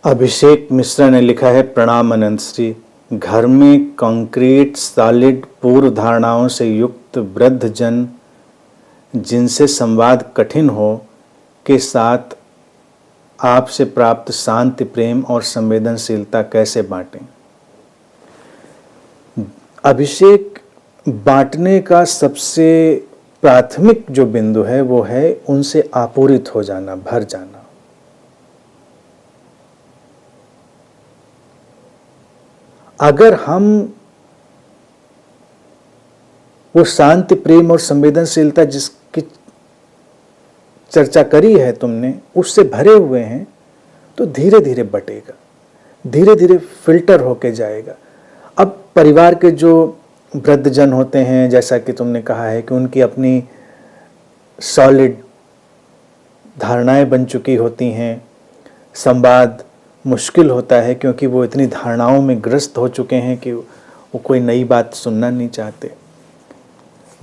अभिषेक मिश्रा ने लिखा है, प्रणाम अनंत श्री। घर में कंक्रीट सॉलिड पूर्व धारणाओं से युक्त वृद्ध जन जिनसे संवाद कठिन हो के साथ आपसे प्राप्त शांति, प्रेम और संवेदनशीलता कैसे बांटें। अभिषेक, बांटने का सबसे प्राथमिक जो बिंदु है वो है उनसे आपूरित हो जाना, भर जाना। अगर हम वो शांति, प्रेम और संवेदनशीलता जिसकी चर्चा करी है तुमने, उससे भरे हुए हैं तो धीरे धीरे बटेगा, धीरे धीरे फिल्टर होके जाएगा। अब परिवार के जो वृद्धजन होते हैं, जैसा कि तुमने कहा है कि उनकी अपनी सॉलिड धारणाएं बन चुकी होती हैं, संवाद मुश्किल होता है क्योंकि वो इतनी धारणाओं में ग्रस्त हो चुके हैं कि वो कोई नई बात सुनना नहीं चाहते।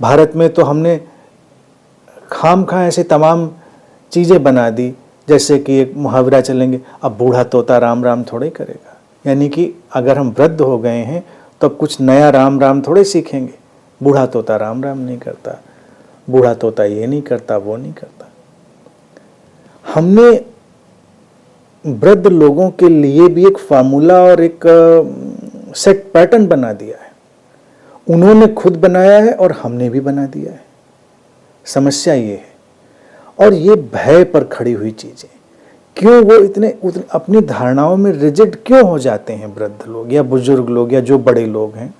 भारत में तो हमने खामखा ऐसे तमाम चीज़ें बना दी, जैसे कि एक मुहावरा चलेंगे, अब बूढ़ा तोता राम राम थोड़े करेगा। यानी कि अगर हम वृद्ध हो गए हैं तो अब कुछ नया राम राम थोड़े सीखेंगे। बूढ़ा तोता राम राम नहीं करता, बूढ़ा तोता ये नहीं करता, वो नहीं करता। हमने वृद्ध लोगों के लिए भी एक फार्मूला और एक सेट पैटर्न बना दिया है। उन्होंने खुद बनाया है और हमने भी बना दिया है। समस्या ये है, और ये भय पर खड़ी हुई चीजें। क्यों वो इतने अपनी धारणाओं में रिजिड क्यों हो जाते हैं वृद्ध लोग या बुजुर्ग लोग या जो बड़े लोग हैं?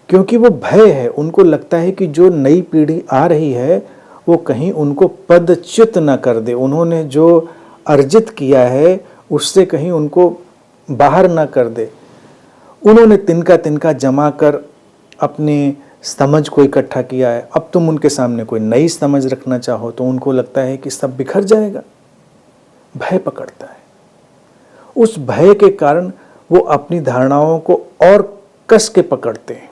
क्योंकि वो भय है। उनको लगता है कि जो नई पीढ़ी आ रही है वो कहीं उनको पदच्युत न कर दे, उन्होंने जो अर्जित किया है उससे कहीं उनको बाहर न कर दे। उन्होंने तिनका तिनका जमा कर अपने समझ को इकट्ठा किया है। अब तुम उनके सामने कोई नई समझ रखना चाहो तो उनको लगता है कि सब बिखर जाएगा। भय पकड़ता है। उस भय के कारण वो अपनी धारणाओं को और कस के पकड़ते हैं।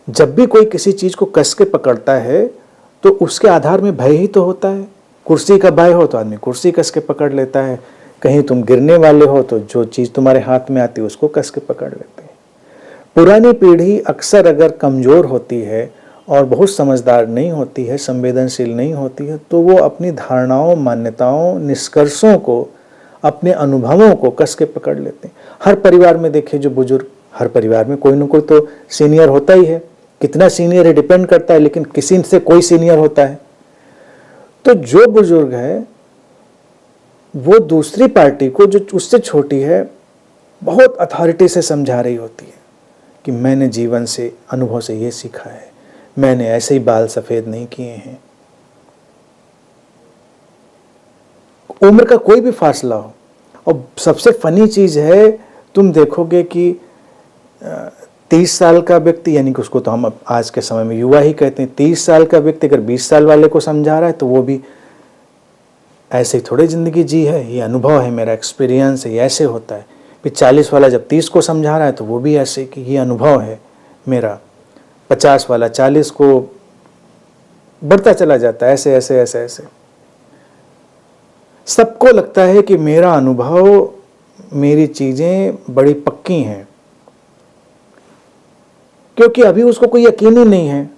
जब भी कोई किसी चीज को कस के पकड़ता है तो उसके आधार में भय ही तो होता है। कुर्सी का भय हो तो आदमी कुर्सी कस के पकड़ लेता है। कहीं तुम गिरने वाले हो तो जो चीज तुम्हारे हाथ में आती है उसको कस के पकड़ लेते हैं। पुरानी पीढ़ी अक्सर अगर कमजोर होती है और बहुत समझदार नहीं होती है, संवेदनशील नहीं होती है, तो वो अपनी धारणाओं, मान्यताओं, निष्कर्षों को, अपने अनुभवों को कस के पकड़ लेते हैं। हर परिवार में देखिए जो बुजुर्ग, हर परिवार में कोई ना कोई तो सीनियर होता ही है। कितना सीनियर है डिपेंड करता है, लेकिन किसी से कोई सीनियर होता है। तो जो बुजुर्ग है वो दूसरी पार्टी को जो उससे छोटी है बहुत अथॉरिटी से समझा रही होती है कि मैंने जीवन से, अनुभव से ये सीखा है, मैंने ऐसे ही बाल सफेद नहीं किए हैं। उम्र का कोई भी फासला हो। और सबसे फनी चीज है, तुम देखोगे कि 30 साल का व्यक्ति, यानी कि उसको तो हम आज के समय में युवा ही कहते हैं, 30 साल का व्यक्ति अगर 20 साल वाले को समझा रहा है तो वो भी ऐसे ही थोड़े जिंदगी जी है, ये अनुभव है, मेरा एक्सपीरियंस है, ये ऐसे होता है। फिर 40 वाला जब 30 को समझा रहा है तो वो भी ऐसे कि ये अनुभव है मेरा। 50 वाला 40 को बढ़ता चला जाता है, ऐसे ऐसे ऐसे ऐसे। सबको लगता है कि मेरा अनुभव, मेरी चीजें बड़ी पक्की हैं, क्योंकि अभी उसको कोई यकीन ही नहीं है।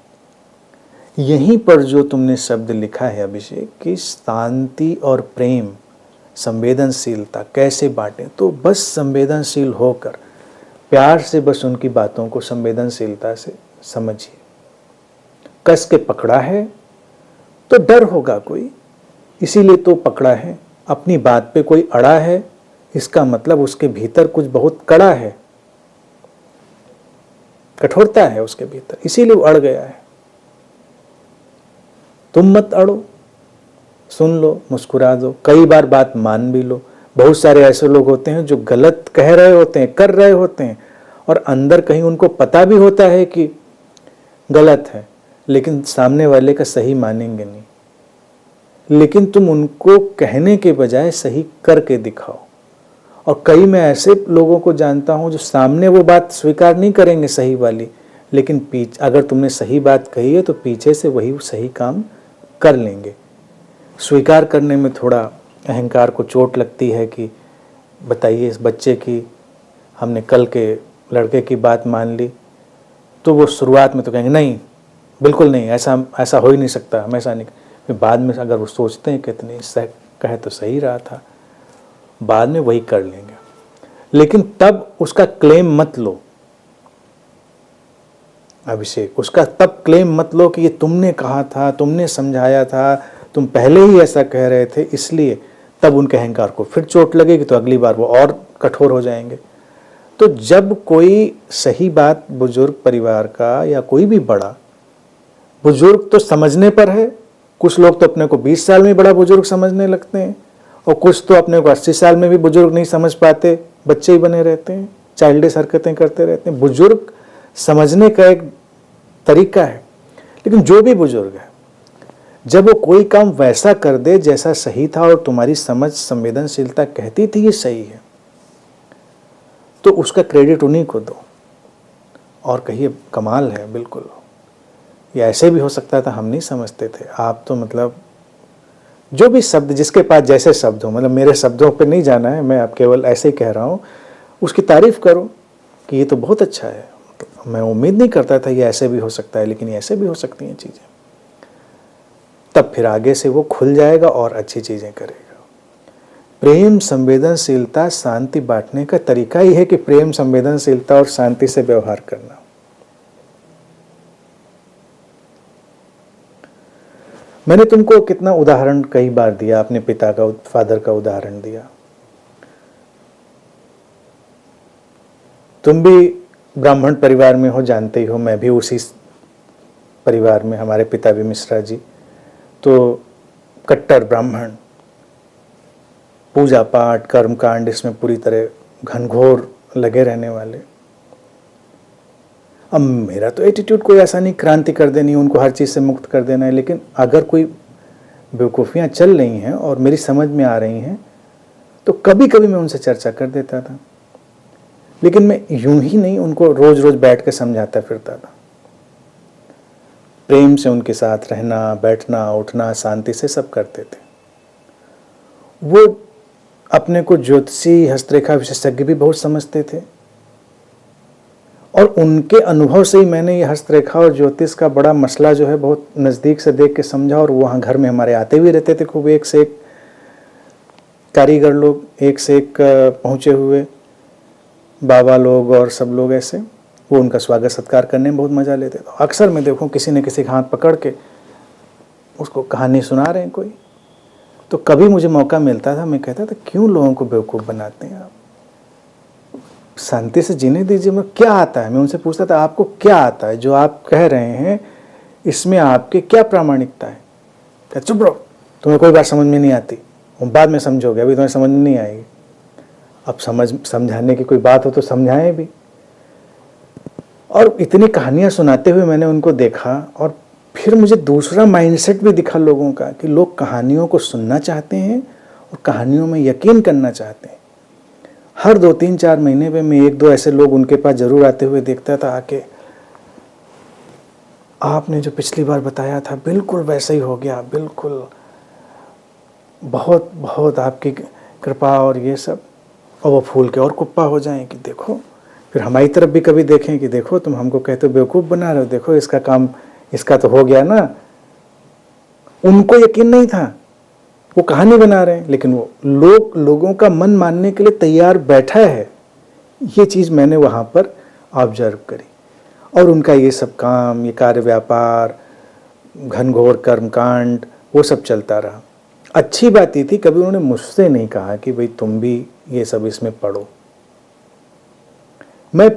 यहीं पर जो तुमने शब्द लिखा है अभिषेक कि शांति और प्रेम, संवेदनशीलता कैसे बांटें, तो बस संवेदनशील होकर प्यार से बस उनकी बातों को संवेदनशीलता से समझिए। कस के पकड़ा है तो डर होगा कोई, इसीलिए तो पकड़ा है। अपनी बात पे कोई अड़ा है, इसका मतलब उसके भीतर कुछ बहुत कड़ा है, कठोरता है उसके भीतर, इसीलिए वो अड़ गया है। तुम मत अड़ो, सुन लो, मुस्कुरा दो, कई बार बात मान भी लो। बहुत सारे ऐसे लोग होते हैं जो गलत कह रहे होते हैं, कर रहे होते हैं, और अंदर कहीं उनको पता भी होता है कि गलत है, लेकिन सामने वाले का सही मानेंगे नहीं। लेकिन तुम उनको कहने के बजाय सही करके दिखाओ। और कई मैं ऐसे लोगों को जानता हूं जो सामने वो बात स्वीकार नहीं करेंगे सही वाली, लेकिन अगर तुमने सही बात कही है तो पीछे से वही सही काम कर लेंगे। स्वीकार करने में थोड़ा अहंकार को चोट लगती है कि बताइए इस बच्चे की हमने कल के लड़के की बात मान ली, तो वो शुरुआत में तो कहेंगे नहीं बिल्कुल नहीं, ऐसा ऐसा हो ही नहीं सकता, हमेशा नहीं। फिर बाद में अगर वो सोचते हैं कि इतनी कहे तो सही रहा था, बाद में वही कर लेंगे। लेकिन तब उसका क्लेम मत लो अभिषेक, उसका तब क्लेम मत लो कि ये तुमने कहा था, तुमने समझाया था, तुम पहले ही ऐसा कह रहे थे इसलिए। तब उनके अहंकार को फिर चोट लगेगी तो अगली बार वो और कठोर हो जाएंगे। तो जब कोई सही बात बुजुर्ग परिवार का या कोई भी बड़ा बुजुर्ग तो समझने पर है, कुछ लोग तो अपने को 20 साल में बड़ा बुजुर्ग समझने लगते हैं और कुछ तो अपने को 80 साल में भी बुजुर्ग नहीं समझ पाते, बच्चे ही बने रहते हैं, चाइल्डिश हरकतें करते रहते हैं। बुजुर्ग समझने का एक तरीका है। लेकिन जो भी बुजुर्ग है, जब वो कोई काम वैसा कर दे जैसा सही था और तुम्हारी समझ संवेदनशीलता कहती थी ये सही है, तो उसका क्रेडिट उन्हीं को दो और कहिए कमाल है, बिल्कुल ये ऐसे भी हो सकता था, हम नहीं समझते थे, आप तो मतलब जो भी शब्द जिसके पास जैसे शब्द हो, मतलब मेरे शब्दों पे नहीं जाना है, मैं आप केवल ऐसे ही कह रहा हूँ, उसकी तारीफ करो कि ये तो बहुत अच्छा है, मैं उम्मीद नहीं करता था ये ऐसे भी हो सकता है, लेकिन ये ऐसे भी हो सकती हैं चीज़ें। तब फिर आगे से वो खुल जाएगा और अच्छी चीज़ें करेगा। प्रेम संवेदनशीलता शांति बांटने का तरीका ही है कि प्रेम संवेदनशीलता और शांति से व्यवहार करना। मैंने तुमको कितना उदाहरण कई बार दिया, अपने पिता का, फादर का उदाहरण दिया। तुम भी ब्राह्मण परिवार में हो, जानते ही हो, मैं भी उसी परिवार में, हमारे पिता भी मिश्रा जी, तो कट्टर ब्राह्मण, पूजा पाठ कर्मकांड इसमें पूरी तरह घनघोर लगे रहने वाले। अब मेरा तो एटीट्यूड कोई ऐसा नहीं क्रांति कर देनी, उनको हर चीज़ से मुक्त कर देना है, लेकिन अगर कोई बेवकूफ़ियाँ चल रही हैं और मेरी समझ में आ रही हैं तो कभी कभी मैं उनसे चर्चा कर देता था, लेकिन मैं यूं ही नहीं उनको रोज रोज बैठ के समझाता फिरता था। प्रेम से उनके साथ रहना, बैठना, उठना, शांति से सब करते थे। वो अपने को ज्योतिषी, हस्तरेखा विशेषज्ञ भी बहुत समझते थे और उनके अनुभव से ही मैंने ये हस्तरेखा और ज्योतिष का बड़ा मसला जो है बहुत नज़दीक से देख के समझा। और वहाँ घर में हमारे आते भी रहते थे खूब, एक से एक कारीगर लोग, एक से एक पहुँचे हुए बाबा लोग और सब लोग, ऐसे वो उनका स्वागत सत्कार करने में बहुत मज़ा लेते थे। अक्सर मैं देखूँ किसी न किसी का हाथ पकड़ के उसको कहानी सुना रहे हैं कोई, तो कभी मुझे मौका मिलता था, मैं कहता था क्यों लोगों को बेवकूफ़ बनाते हैं आप, शांति से जीने दीजिए। मैं क्या आता है, मैं उनसे पूछता था आपको क्या आता है, जो आप कह रहे हैं इसमें आपके क्या प्रामाणिकता है। क्या चुप रहो, तुम्हें कोई बात समझ में नहीं आती, वो बाद में समझोगे, अभी तुम्हें समझ में नहीं आएगी। अब समझाने की कोई बात हो तो समझाएं भी। और इतनी कहानियाँ सुनाते हुए मैंने उनको देखा और फिर मुझे दूसरा माइंडसेट भी दिखा लोगों का कि लोग कहानियों को सुनना चाहते हैं और कहानियों में यकीन करना चाहते हैं। हर 2-3-4 महीने पे मैं 1-2 ऐसे लोग उनके पास जरूर आते हुए देखता था, आके आपने जो पिछली बार बताया था बिल्कुल वैसा ही हो गया, बिल्कुल, बहुत बहुत आपकी कृपा और ये सब। और वो फूल के और कुप्पा हो जाएं कि देखो, फिर हमारी तरफ भी कभी देखें कि देखो तुम हमको कहते हो बेवकूफ़ बना रहे हो, देखो इसका काम, इसका तो हो गया ना। उनको यकीन नहीं था, वो कहानी बना रहे हैं, लेकिन वो लोगों का मन मानने के लिए तैयार बैठा है। ये चीज़ मैंने वहाँ पर ऑब्जर्व करी। और उनका ये सब काम, ये कार्य व्यापार, घनघोर कर्मकांड, वो सब चलता रहा। अच्छी बात ये थी कभी उन्होंने मुझसे नहीं कहा कि भाई तुम भी ये सब इसमें पढ़ो। मैं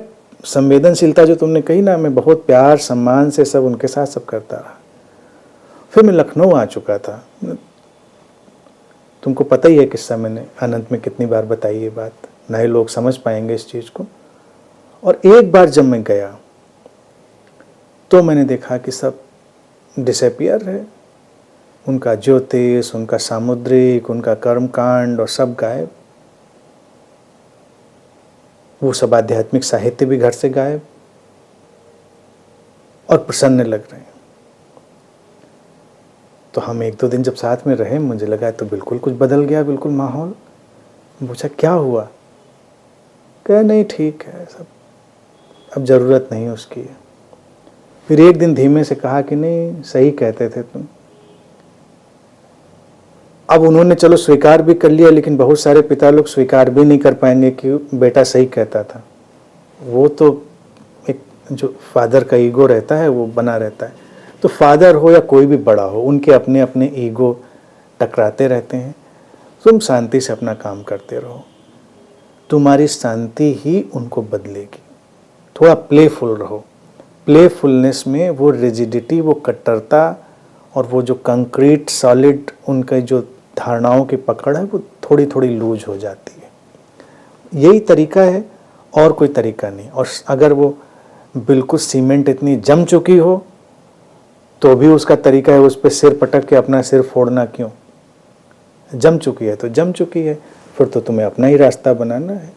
संवेदनशीलता जो तुमने कही ना, मैं बहुत प्यार सम्मान से सब उनके साथ सब करता रहा। फिर मैं लखनऊ आ चुका था, तुमको पता ही है किस्सा, मैंने अनंत में कितनी बार बताई ये बात, नए लोग समझ पाएंगे इस चीज़ को। और एक बार जब मैं गया तो मैंने देखा कि सब डिसअपियर है, उनका ज्योतिष, उनका सामुद्रिक, उनका कर्मकांड और सब गायब। वो सब आध्यात्मिक साहित्य भी घर से गायब और प्रसन्न लग रहे हैं। तो हम 1-2 दिन जब साथ में रहे, मुझे लगा तो बिल्कुल कुछ बदल गया, बिल्कुल माहौल। पूछा क्या हुआ? कहा नहीं ठीक है सब, अब ज़रूरत नहीं उसकी है। फिर एक दिन धीमे से कहा कि नहीं सही कहते थे तुम। अब उन्होंने चलो स्वीकार भी कर लिया, लेकिन बहुत सारे पिता लोग स्वीकार भी नहीं कर पाएंगे कि बेटा सही कहता था। वो तो एक जो फादर का ईगो रहता है वो बना रहता है। तो फादर हो या कोई भी बड़ा हो, उनके अपने अपने ईगो टकराते रहते हैं। तुम शांति से अपना काम करते रहो, तुम्हारी शांति ही उनको बदलेगी। थोड़ा प्लेफुल रहो। प्लेफुलनेस में वो रिजिडिटी, वो कट्टरता और वो जो कंक्रीट सॉलिड उनके जो धारणाओं की पकड़ है वो थोड़ी थोड़ी लूज हो जाती है। यही तरीका है, और कोई तरीका नहीं। और अगर वो बिल्कुल सीमेंट इतनी जम चुकी हो तो भी उसका तरीका है उस पर सिर पटक के अपना सिर फोड़ना। क्यों? जम चुकी है तो जम चुकी है, फिर तो तुम्हें अपना ही रास्ता बनाना है।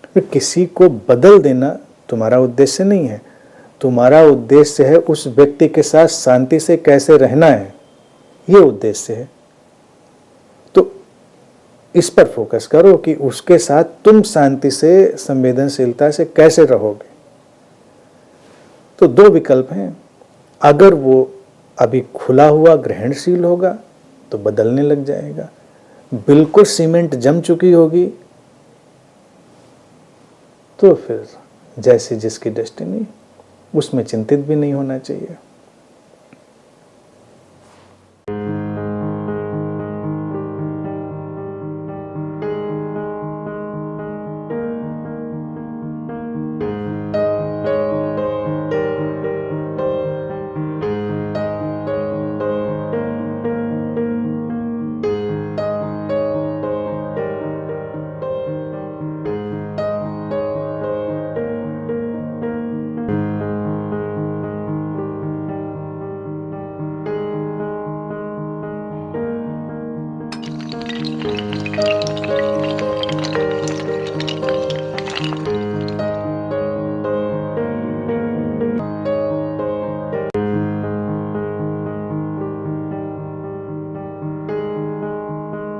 फिर किसी को बदल देना तुम्हारा उद्देश्य नहीं है। तुम्हारा उद्देश्य है उस व्यक्ति के साथ शांति से कैसे रहना है, ये उद्देश्य है। तो इस पर फोकस करो कि उसके साथ तुम शांति से, संवेदनशीलता से कैसे रहोगे। तो 2 विकल्प हैं। अगर वो अभी खुला हुआ ग्रहणशील होगा तो बदलने लग जाएगा। बिल्कुल सीमेंट जम चुकी होगी तो फिर जैसी जिसकी डेस्टिनी, उसमें चिंतित भी नहीं होना चाहिए।